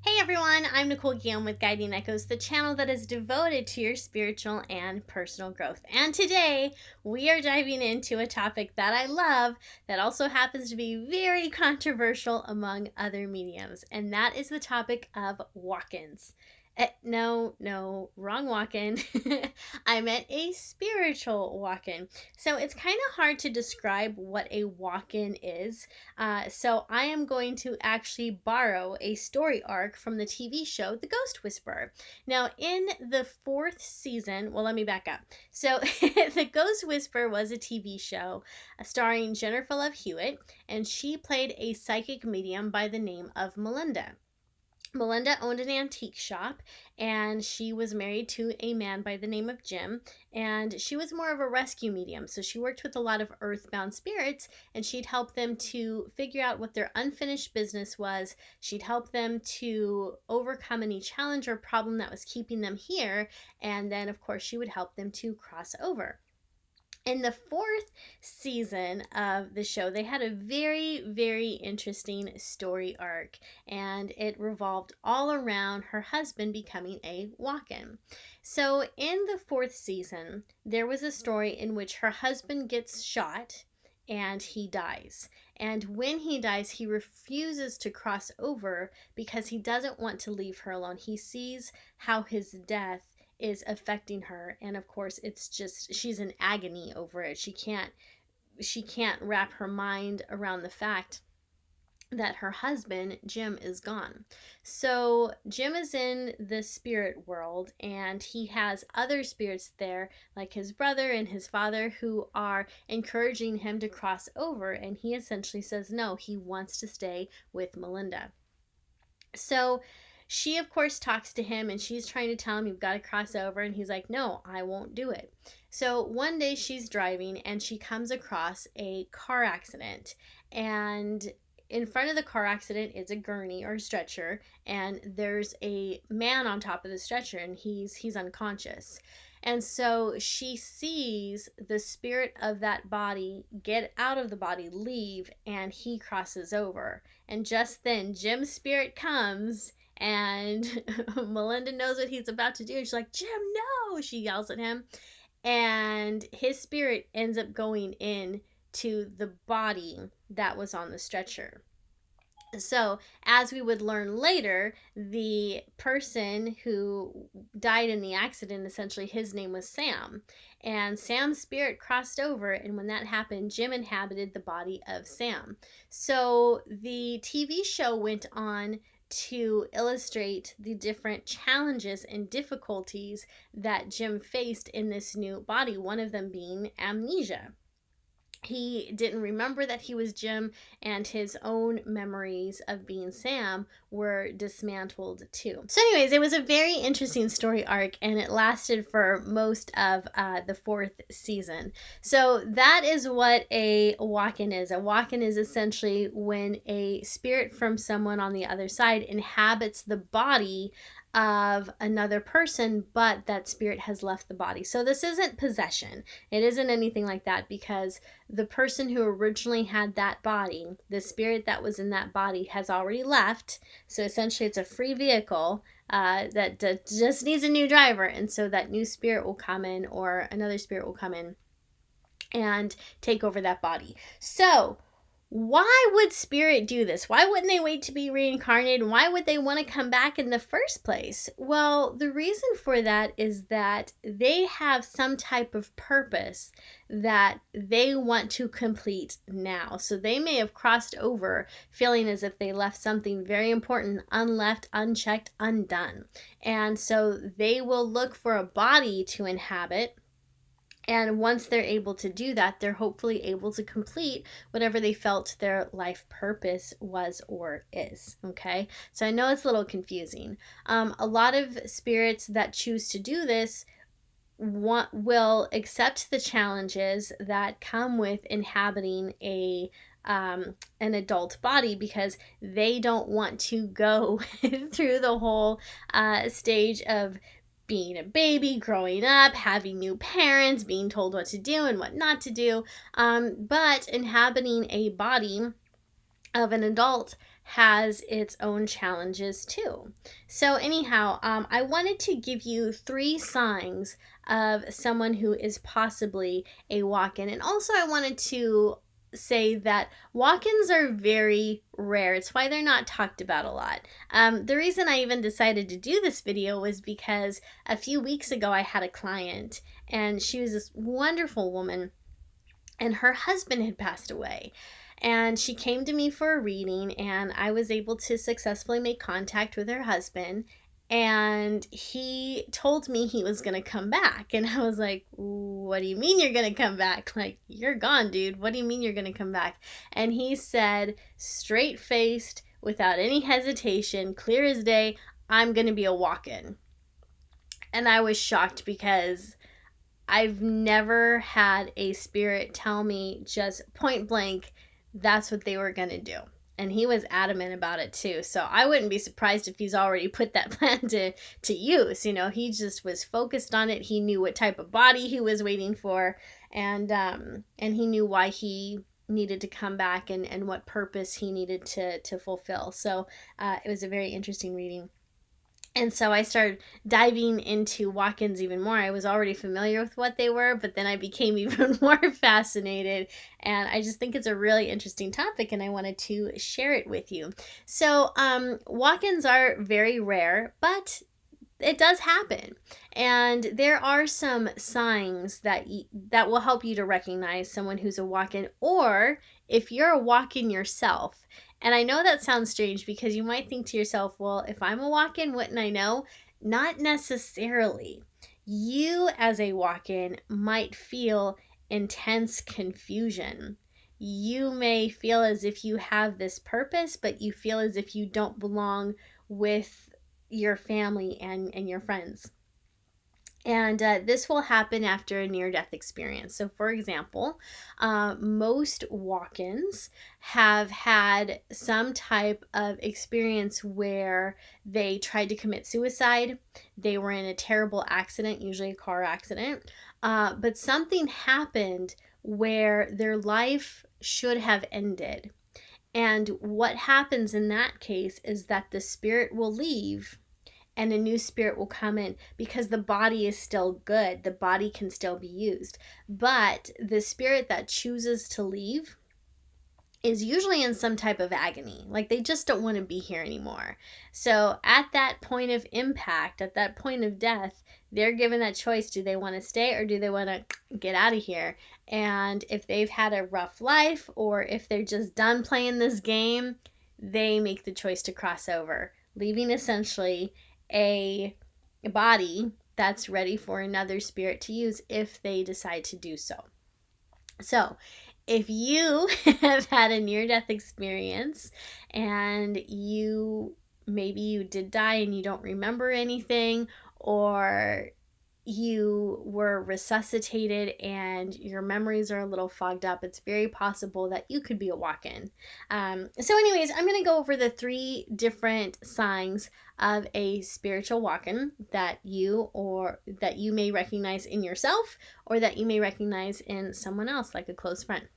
Hey everyone, I'm Nicole Guillaume with Guiding Echoes, the channel that is devoted to your spiritual and personal growth. And today we are diving into a topic that I love that also happens to be very controversial among other mediums, and that is the topic of walk ins. No, wrong walk in. I meant a spiritual walk in. So it's kind of hard to describe what a walk in is. So I am going to actually borrow a story arc from the TV show The Ghost Whisperer. Now, in the fourth season, well, let me back up. So, The Ghost Whisperer was a TV show starring Jennifer Love Hewitt, and she played a psychic medium by the name of Melinda. Melinda owned an antique shop, and she was married to a man by the name of Jim, and she was more of a rescue medium. So she worked with a lot of earthbound spirits, and she'd help them to figure out what their unfinished business was. She'd help them to overcome any challenge or problem that was keeping them here, and then of course she would help them to cross over. In the fourth season of the show, they had a very interesting story arc, and it revolved all around her husband becoming a walk in. So, in the fourth season, there was a story in which her husband gets shot and he dies. And when he dies, he refuses to cross over because he doesn't want to leave her alone. He sees how his death is affecting her, and of course it's just she's in agony over it. She can't wrap her mind around the fact that her husband Jim is gone. So Jim is in the spirit world, and he has other spirits there, like his brother and his father, who are encouraging him to cross over, and he essentially says no, he wants to stay with Melinda. So she, of course, talks to him, and she's trying to tell him, you've got to cross over. And he's like, no, I won't do it. So one day she's driving and she comes across a car accident. And in front of the car accident is a gurney or a stretcher, and there's a man on top of the stretcher, and he's unconscious. And so she sees the spirit of that body get out of the body, leave, and he crosses over. And just then, Jim's spirit comes, and Melinda knows what he's about to do. And she's like, Jim, no! She yells at him. And his spirit ends up going in to the body that was on the stretcher. So, as we would learn later, the person who died in the accident, essentially, his name was Sam. And Sam's spirit crossed over, and when that happened, Jim inhabited the body of Sam. So, the TV show went on to illustrate the different challenges and difficulties that Jim faced in this new body, one of them being amnesia. He didn't remember that he was Jim, and his own memories of being Sam were dismantled too. So anyways, it was a very interesting story arc, and it lasted for most of the fourth season. So that is what a walk-in is. A walk-in is essentially when a spirit from someone on the other side inhabits the body of another person, but that spirit has left the body. So this isn't possession. It isn't anything like that, because the person who originally had that body, the spirit that was in that body, has already left. So essentially it's a free vehicle that just needs a new driver. And so that new spirit will come in, or another spirit will come in and take over that body. So why would spirit do this? Why wouldn't they wait to be reincarnated? Why would they want to come back in the first place? Well, the reason for that is that they have some type of purpose that they want to complete now. So they may have crossed over feeling as if they left something very important unleft, unchecked, undone. And so they will look for a body to inhabit. And once they're able to do that, they're hopefully able to complete whatever they felt their life purpose was or is. Okay, so I know it's a little confusing. A lot of spirits that choose to do this will accept the challenges that come with inhabiting an adult body, because they don't want to go through the whole stage of being a baby, growing up, having new parents, being told what to do and what not to do. But inhabiting a body of an adult has its own challenges too. So, anyhow, I wanted to give you 3 signs of someone who is possibly a walk in. And also, I wanted to say that walk ins are very rare. It's why they're not talked about a lot. The reason I even decided to do this video was because a few weeks ago I had a client, and she was this wonderful woman, and her husband had passed away. And she came to me for a reading, and I was able to successfully make contact with her husband. And he told me he was going to come back. And I was like, what do you mean you're going to come back? Like, you're gone, dude. What do you mean you're going to come back? And he said, straight faced, without any hesitation, clear as day, I'm going to be a walk in. And I was shocked because I've never had a spirit tell me just point blank that's what they were going to do. And he was adamant about it too. So I wouldn't be surprised if he's already put that plan to use. You know, he just was focused on it. He knew what type of body he was waiting for, and he knew why he needed to come back, and what purpose he needed to fulfill. So it was a very interesting reading. And so I started diving into walk-ins even more. I was already familiar with what they were, but then I became even more fascinated. And I just think it's a really interesting topic, and I wanted to share it with you. So walk-ins are very rare, but it does happen. And there are some signs that will help you to recognize someone who's a walk-in, or if you're a walk-in yourself. And I know that sounds strange because you might think to yourself, well, if I'm a walk-in, wouldn't I know? Not necessarily. You as a walk-in might feel intense confusion. You may feel as if you have this purpose, but you feel as if you don't belong with your family and your friends. And this will happen after a near-death experience. So, for example, most walk-ins have had some type of experience where they tried to commit suicide. They were in a terrible accident, usually a car accident, but something happened where their life should have ended. And what happens in that case is that the spirit will leave and a new spirit will come in, because the body is still good. The body can still be used. But the spirit that chooses to leave is usually in some type of agony. Like, they just don't want to be here anymore. So at that point of impact, at that point of death, they're given that choice. Do they want to stay, or do they want to get out of here? And if they've had a rough life, or if they're just done playing this game, they make the choice to cross over, leaving essentially a body that's ready for another spirit to use if they decide to do so. So if you have had a near-death experience, and maybe you did die and you don't remember anything, or you were resuscitated and your memories are a little fogged up, it's very possible that you could be a walk-in. So anyways, I'm going to go over the 3 different signs of a spiritual walk-in that you may recognize in yourself, or that you may recognize in someone else, like a close friend.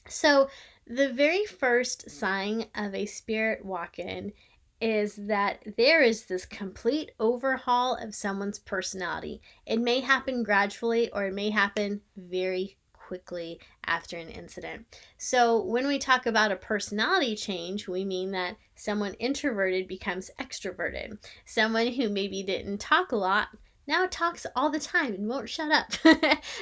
So the very first sign of a spirit walk-in is that there is this complete overhaul of someone's personality. It may happen gradually, or it may happen very quickly after an incident. So when we talk about a personality change, we mean that someone introverted becomes extroverted. Someone who maybe didn't talk a lot now talks all the time and won't shut up.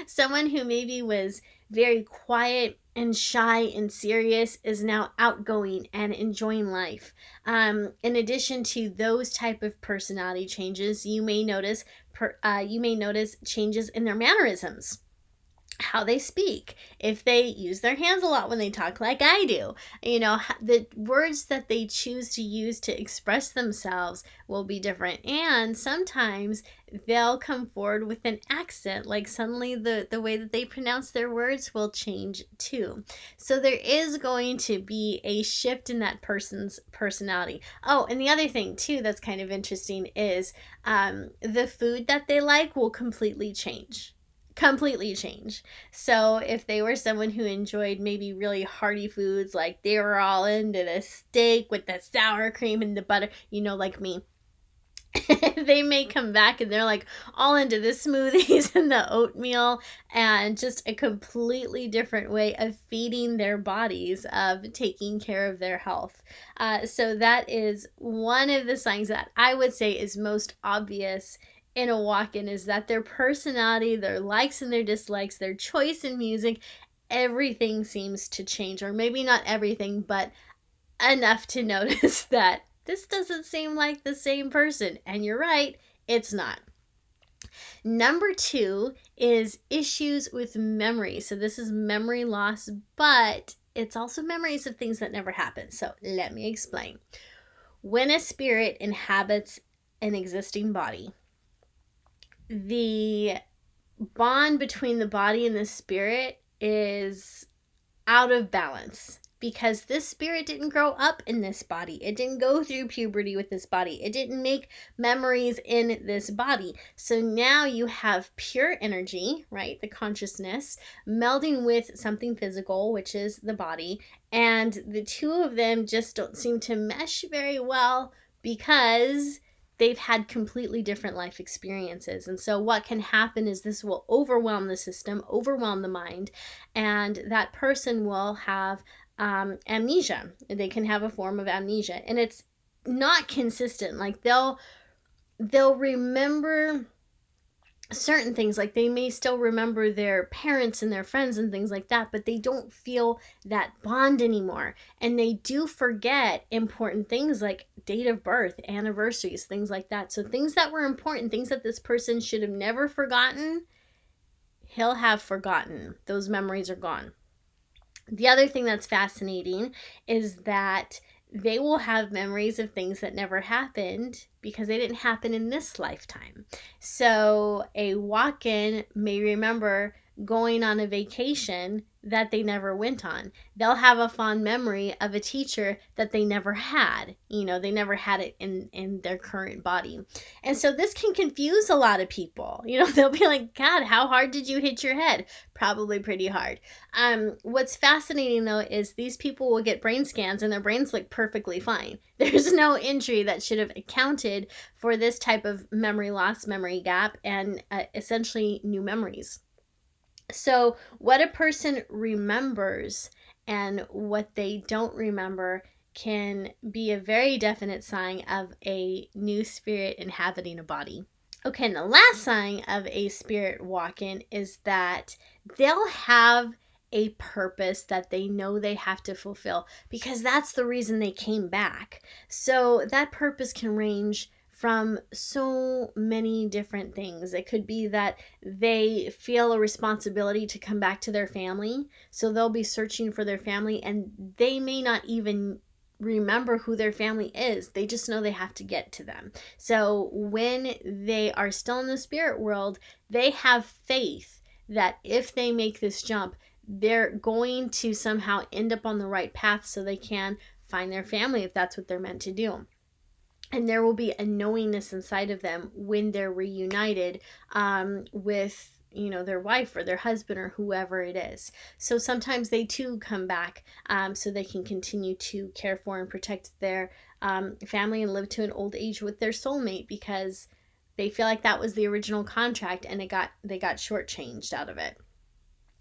Someone who maybe was very quiet and shy and serious is now outgoing and enjoying life. In addition to those type of personality changes, you may notice changes in their mannerisms, how they speak, if they use their hands a lot when they talk, like I do. You know, the words that they choose to use to express themselves will be different. And sometimes they'll come forward with an accent, like suddenly the way that they pronounce their words will change too. So there is going to be a shift in that person's personality. Oh, and the other thing too that's kind of interesting is the food that they like will completely change. completely change. So if they were someone who enjoyed maybe really hearty foods, like they were all into the steak with the sour cream and the butter, like me, they may come back and they're like all into the smoothies and the oatmeal, and just a completely different way of feeding their bodies, of taking care of their health. So that is one of the signs that I would say is most obvious in a walk-in, is that their personality, their likes and their dislikes, their choice in music, everything seems to change. Or maybe not everything, but enough to notice that this doesn't seem like the same person. And you're right, it's not. Number 2 is issues with memory. So this is memory loss, but it's also memories of things that never happened. So let me explain. When a spirit inhabits an existing body, the bond between the body and the spirit is out of balance, because this spirit didn't grow up in this body. It didn't go through puberty with this body. It didn't make memories in this body. So now you have pure energy, right? The consciousness melding with something physical, which is the body. And the two of them just don't seem to mesh very well, because they've had completely different life experiences. And so what can happen is this will overwhelm the system, overwhelm the mind, and that person will have amnesia. They can have a form of amnesia, and it's not consistent. Like they'll remember certain things, like they may still remember their parents and their friends and things like that, but they don't feel that bond anymore. And they do forget important things like date of birth, anniversaries, things like that. So things that were important, things that this person should have never forgotten, he'll have forgotten. Those memories are gone. The other thing that's fascinating is that they will have memories of things that never happened because they didn't happen in this lifetime. So a walk-in may remember going on a vacation that they never went on. They'll have a fond memory of a teacher that they never had. They never had it in their current body. And so this can confuse a lot of people. They'll be like, God, how hard did you hit your head? Probably pretty hard. What's fascinating though is these people will get brain scans and their brains look perfectly fine. There's no injury that should have accounted for this type of memory loss, memory gap, and essentially new memories. So what a person remembers and what they don't remember can be a very definite sign of a new spirit inhabiting a body. Okay, and the last sign of a spirit walk-in is that they'll have a purpose that they know they have to fulfill, because that's the reason they came back. So that purpose can range from so many different things. It could be that they feel a responsibility to come back to their family, so they'll be searching for their family, and they may not even remember who their family is. They just know they have to get to them. So when they are still in the spirit world, they have faith that if they make this jump, they're going to somehow end up on the right path so they can find their family if that's what they're meant to do. And there will be a knowingness inside of them when they're reunited with their wife or their husband or whoever it is. So sometimes they too come back so they can continue to care for and protect their family and live to an old age with their soulmate, because they feel like that was the original contract and they got shortchanged out of it.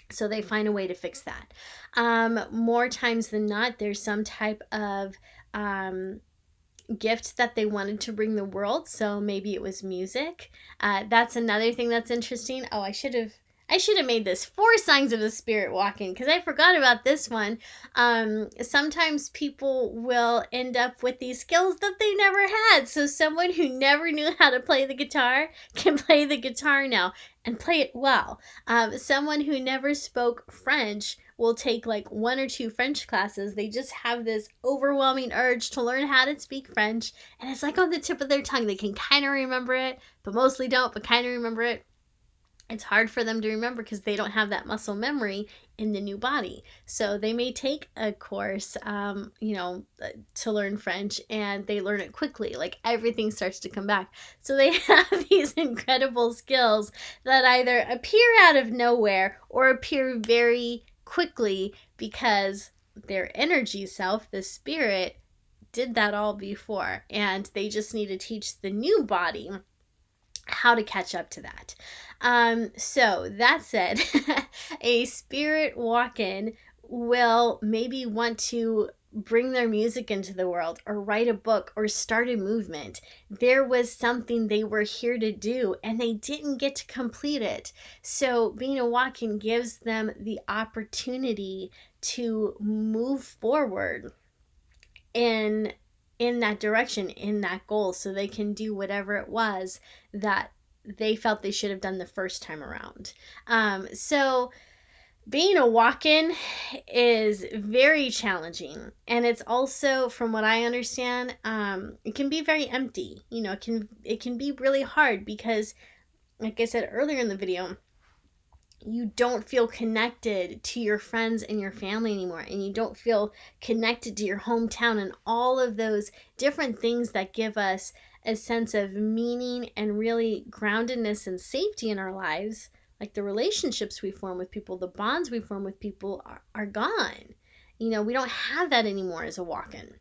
So they find a way to fix that. More times than not, there's some type of gift that they wanted to bring the world. So maybe it was music. That's another thing that's interesting. Oh, I should have made this 4 signs of the spirit walking, because I forgot about this one. Sometimes people will end up with these skills that they never had. So someone who never knew how to play the guitar can play the guitar now and play it well. Someone who never spoke French will take like 1 or 2 French classes. They just have this overwhelming urge to learn how to speak French, and it's like on the tip of their tongue. They can kind of remember it, but mostly don't, but kind of remember it. it's hard for them to remember because they don't have that muscle memory in the new body. So they may take a course, to learn French, and they learn it quickly. Like everything starts to come back. So they have these incredible skills that either appear out of nowhere or appear very quickly because their energy self, the spirit, did that all before. And they just need to teach the new body how to catch up to that. So that said, a spirit walk-in will maybe want to bring their music into the world or write a book or start a movement. There was something they were here to do and they didn't get to complete it. So being a walk-in gives them the opportunity to move forward in that direction, in that goal, so they can do whatever it was that they felt they should have done the first time around. So being a walk-in is very challenging, and it's also, from what I understand, it can be very empty. It can be really hard because, like I said earlier in the video, you don't feel connected to your friends and your family anymore, and you don't feel connected to your hometown and all of those different things that give us a sense of meaning and really groundedness and safety in our lives. Like the relationships we form with people, the bonds we form with people are gone. We don't have that anymore as a walk-in.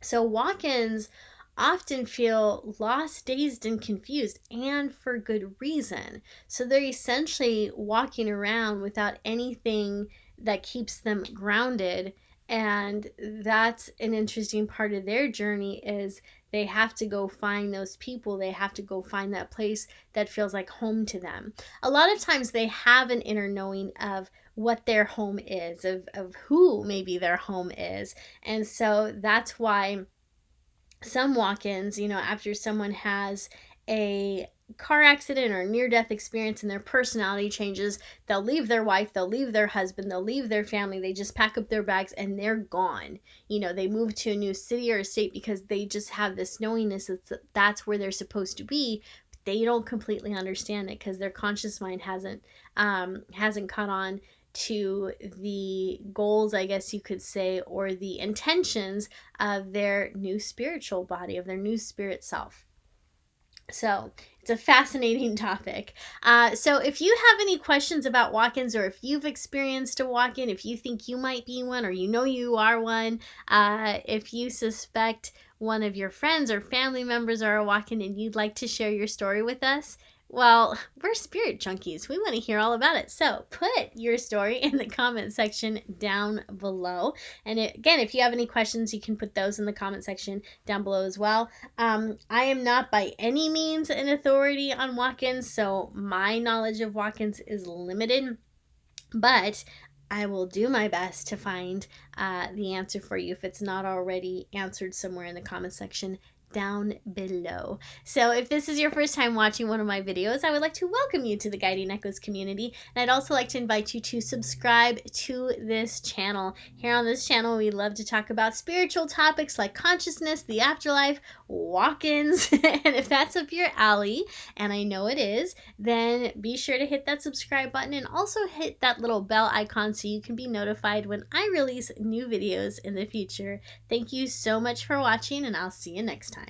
So walk-ins often feel lost, dazed, and confused, and for good reason. So they're essentially walking around without anything that keeps them grounded. And that's an interesting part of their journey, is they have to go find those people. They have to go find that place that feels like home to them. A lot of times they have an inner knowing of what their home is, of who maybe their home is. And so that's why some walk-ins, after someone has a car accident or near-death experience and their personality changes, they'll leave their wife, they'll leave their husband, they'll leave their family, they just pack up their bags and they're gone. They move to a new city or a state because they just have this knowingness that's where they're supposed to be. They don't completely understand it because their conscious mind hasn't caught on to the goals, I guess you could say, or the intentions of their new spiritual body, of their new spirit self. So it's a fascinating topic. So if you have any questions about walk-ins, or if you've experienced a walk-in, if you think you might be one, or you are one, if you suspect one of your friends or family members are a walk-in and you'd like to share your story with us, well, we're spirit junkies. We want to hear all about it. So put your story in the comment section down below. And again, if you have any questions, you can put those in the comment section down below as well. I am not by any means an authority on walk-ins, so my knowledge of walk-ins is limited, but I will do my best to find the answer for you if it's not already answered somewhere in the comment section down below. So if this is your first time watching one of my videos, I would like to welcome you to the Guiding Echoes community, and I'd also like to invite you to subscribe to this channel. Here on this channel, we love to talk about spiritual topics like consciousness, the afterlife, walk-ins, and if that's up your alley, and I know it is, then be sure to hit that subscribe button and also hit that little bell icon so you can be notified when I release new videos in the future. Thank you so much for watching, and I'll see you next time.